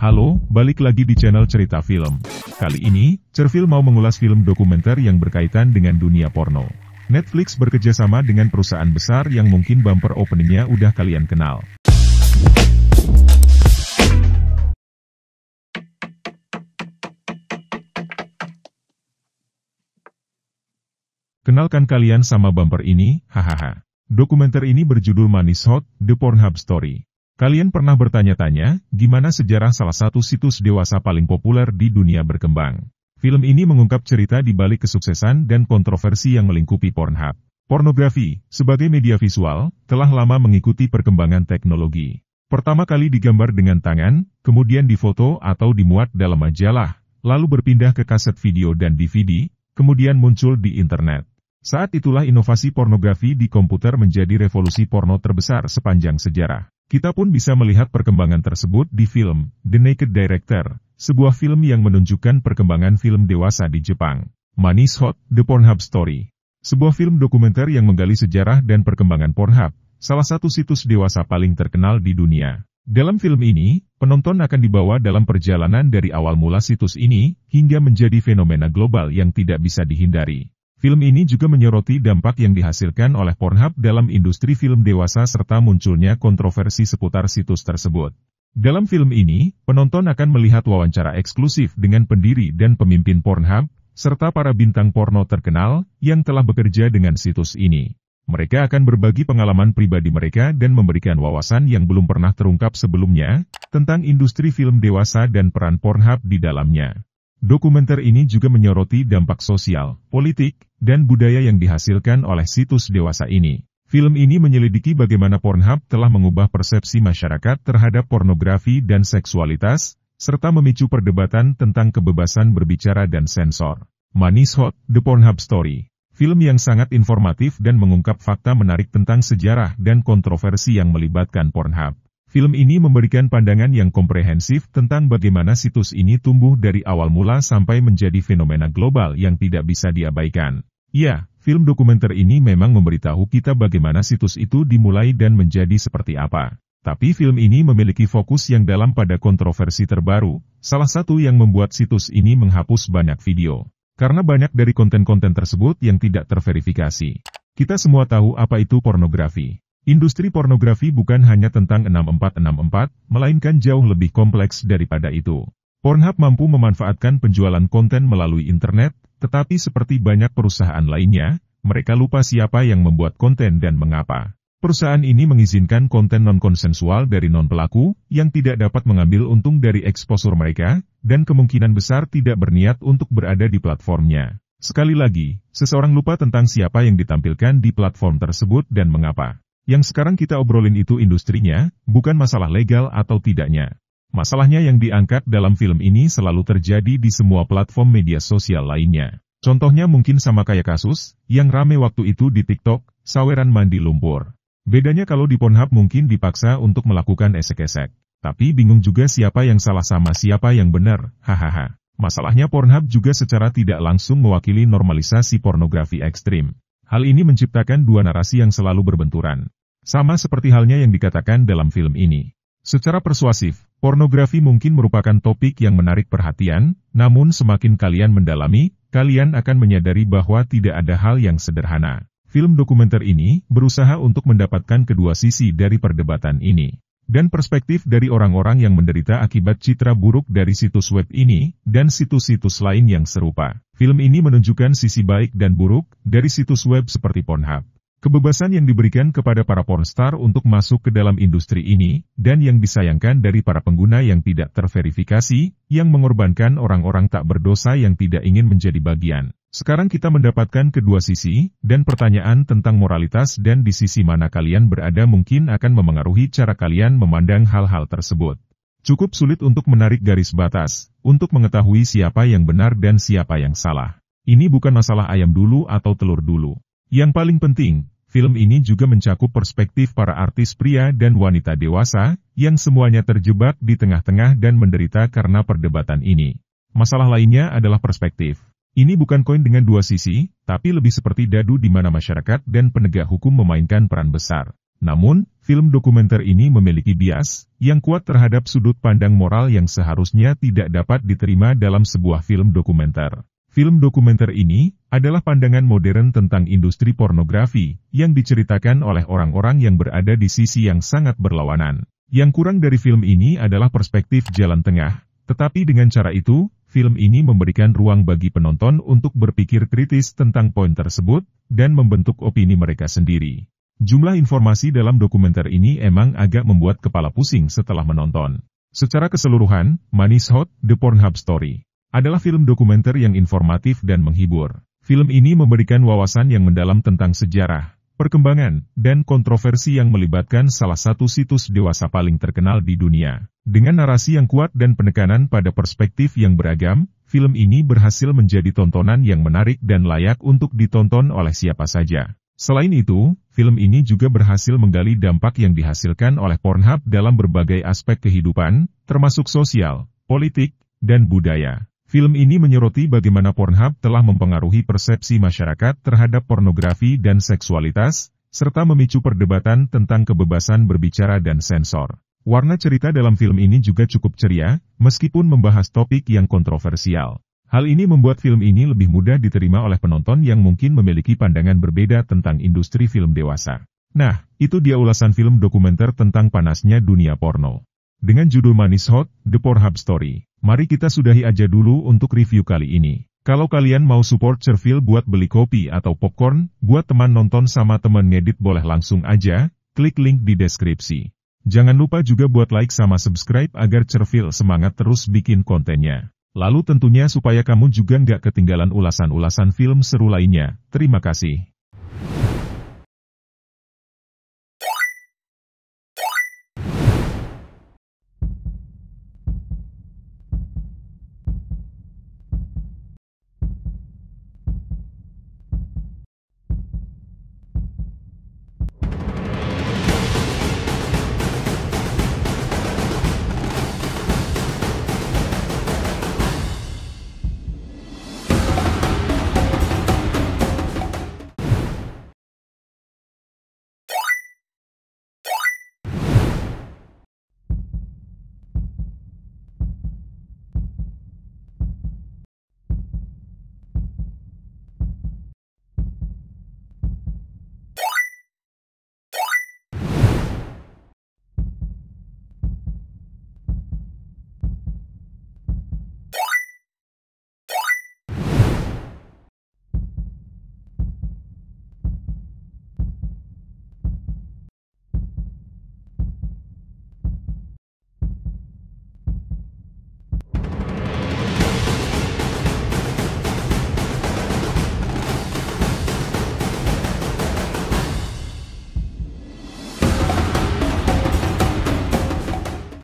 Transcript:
Halo, balik lagi di channel Cerita Film. Kali ini, Cerfil mau mengulas film dokumenter yang berkaitan dengan dunia porno. Netflix bekerjasama dengan perusahaan besar yang mungkin bumper openingnya udah kalian kenal. Kenalkan kalian sama bumper ini, hahaha. Dokumenter ini berjudul Money's Hot, The Pornhub Story. Kalian pernah bertanya-tanya, gimana sejarah salah satu situs dewasa paling populer di dunia berkembang? Film ini mengungkap cerita di balik kesuksesan dan kontroversi yang melingkupi Pornhub. Pornografi, sebagai media visual, telah lama mengikuti perkembangan teknologi. Pertama kali digambar dengan tangan, kemudian difoto atau dimuat dalam majalah, lalu berpindah ke kaset video dan DVD, kemudian muncul di internet. Saat itulah inovasi pornografi di komputer menjadi revolusi porno terbesar sepanjang sejarah. Kita pun bisa melihat perkembangan tersebut di film The Naked Director, sebuah film yang menunjukkan perkembangan film dewasa di Jepang. Money's Hot, The Pornhub Story. Sebuah film dokumenter yang menggali sejarah dan perkembangan Pornhub, salah satu situs dewasa paling terkenal di dunia. Dalam film ini, penonton akan dibawa dalam perjalanan dari awal mula situs ini, hingga menjadi fenomena global yang tidak bisa dihindari. Film ini juga menyoroti dampak yang dihasilkan oleh Pornhub dalam industri film dewasa serta munculnya kontroversi seputar situs tersebut. Dalam film ini, penonton akan melihat wawancara eksklusif dengan pendiri dan pemimpin Pornhub, serta para bintang porno terkenal yang telah bekerja dengan situs ini. Mereka akan berbagi pengalaman pribadi mereka dan memberikan wawasan yang belum pernah terungkap sebelumnya, tentang industri film dewasa dan peran Pornhub di dalamnya. Dokumenter ini juga menyoroti dampak sosial, politik, dan budaya yang dihasilkan oleh situs dewasa ini. Film ini menyelidiki bagaimana Pornhub telah mengubah persepsi masyarakat terhadap pornografi dan seksualitas, serta memicu perdebatan tentang kebebasan berbicara dan sensor. Money's Hot, The Pornhub Story. Film yang sangat informatif dan mengungkap fakta menarik tentang sejarah dan kontroversi yang melibatkan Pornhub. Film ini memberikan pandangan yang komprehensif tentang bagaimana situs ini tumbuh dari awal mula sampai menjadi fenomena global yang tidak bisa diabaikan. Ya, film dokumenter ini memang memberitahu kita bagaimana situs itu dimulai dan menjadi seperti apa. Tapi film ini memiliki fokus yang dalam pada kontroversi terbaru, salah satu yang membuat situs ini menghapus banyak video. Karena banyak dari konten-konten tersebut yang tidak terverifikasi. Kita semua tahu apa itu pornografi. Industri pornografi bukan hanya tentang 6464, melainkan jauh lebih kompleks daripada itu. Pornhub mampu memanfaatkan penjualan konten melalui internet, tetapi seperti banyak perusahaan lainnya, mereka lupa siapa yang membuat konten dan mengapa. Perusahaan ini mengizinkan konten non-konsensual dari non-pelaku, yang tidak dapat mengambil untung dari eksposur mereka, dan kemungkinan besar tidak berniat untuk berada di platformnya. Sekali lagi, seseorang lupa tentang siapa yang ditampilkan di platform tersebut dan mengapa. Yang sekarang kita obrolin itu industrinya, bukan masalah legal atau tidaknya. Masalahnya yang diangkat dalam film ini selalu terjadi di semua platform media sosial lainnya. Contohnya mungkin sama kayak kasus, yang rame waktu itu di TikTok, saweran mandi lumpur. Bedanya kalau di Pornhub mungkin dipaksa untuk melakukan esek-esek. Tapi bingung juga siapa yang salah sama siapa yang benar, hahaha. Masalahnya Pornhub juga secara tidak langsung mewakili normalisasi pornografi ekstrim. Hal ini menciptakan dua narasi yang selalu berbenturan. Sama seperti halnya yang dikatakan dalam film ini. Secara persuasif, pornografi mungkin merupakan topik yang menarik perhatian, namun semakin kalian mendalami, kalian akan menyadari bahwa tidak ada hal yang sederhana. Film dokumenter ini berusaha untuk mendapatkan kedua sisi dari perdebatan ini. Dan perspektif dari orang-orang yang menderita akibat citra buruk dari situs web ini, dan situs-situs lain yang serupa. Film ini menunjukkan sisi baik dan buruk dari situs web seperti Pornhub. Kebebasan yang diberikan kepada para pornstar untuk masuk ke dalam industri ini, dan yang disayangkan dari para pengguna yang tidak terverifikasi, yang mengorbankan orang-orang tak berdosa yang tidak ingin menjadi bagian. Sekarang kita mendapatkan kedua sisi, dan pertanyaan tentang moralitas dan di sisi mana kalian berada mungkin akan memengaruhi cara kalian memandang hal-hal tersebut. Cukup sulit untuk menarik garis batas, untuk mengetahui siapa yang benar dan siapa yang salah. Ini bukan masalah ayam dulu atau telur dulu. Yang paling penting, film ini juga mencakup perspektif para artis pria dan wanita dewasa, yang semuanya terjebak di tengah-tengah dan menderita karena perdebatan ini. Masalah lainnya adalah perspektif. Ini bukan koin dengan dua sisi, tapi lebih seperti dadu di mana masyarakat dan penegak hukum memainkan peran besar. Namun, film dokumenter ini memiliki bias yang kuat terhadap sudut pandang moral yang seharusnya tidak dapat diterima dalam sebuah film dokumenter. Film dokumenter ini adalah pandangan modern tentang industri pornografi yang diceritakan oleh orang-orang yang berada di sisi yang sangat berlawanan. Yang kurang dari film ini adalah perspektif jalan tengah, tetapi dengan cara itu, film ini memberikan ruang bagi penonton untuk berpikir kritis tentang poin tersebut dan membentuk opini mereka sendiri. Jumlah informasi dalam dokumenter ini emang agak membuat kepala pusing setelah menonton. Secara keseluruhan, Money is Hot, The Pornhub Story adalah film dokumenter yang informatif dan menghibur. Film ini memberikan wawasan yang mendalam tentang sejarah, perkembangan, dan kontroversi yang melibatkan salah satu situs dewasa paling terkenal di dunia. Dengan narasi yang kuat dan penekanan pada perspektif yang beragam, film ini berhasil menjadi tontonan yang menarik dan layak untuk ditonton oleh siapa saja. Selain itu, film ini juga berhasil menggali dampak yang dihasilkan oleh Pornhub dalam berbagai aspek kehidupan, termasuk sosial, politik, dan budaya. Film ini menyoroti bagaimana Pornhub telah mempengaruhi persepsi masyarakat terhadap pornografi dan seksualitas, serta memicu perdebatan tentang kebebasan berbicara dan sensor. Warna cerita dalam film ini juga cukup ceria, meskipun membahas topik yang kontroversial. Hal ini membuat film ini lebih mudah diterima oleh penonton yang mungkin memiliki pandangan berbeda tentang industri film dewasa. Nah, itu dia ulasan film dokumenter tentang panasnya dunia porno. Dengan judul Money is Hot, The Pornhub Story. Mari kita sudahi aja dulu untuk review kali ini. Kalau kalian mau support Cerfil buat beli kopi atau popcorn, buat teman nonton sama teman ngedit boleh langsung aja, klik link di deskripsi. Jangan lupa juga buat like sama subscribe agar Cerfil semangat terus bikin kontennya. Lalu tentunya supaya kamu juga nggak ketinggalan ulasan-ulasan film seru lainnya. Terima kasih.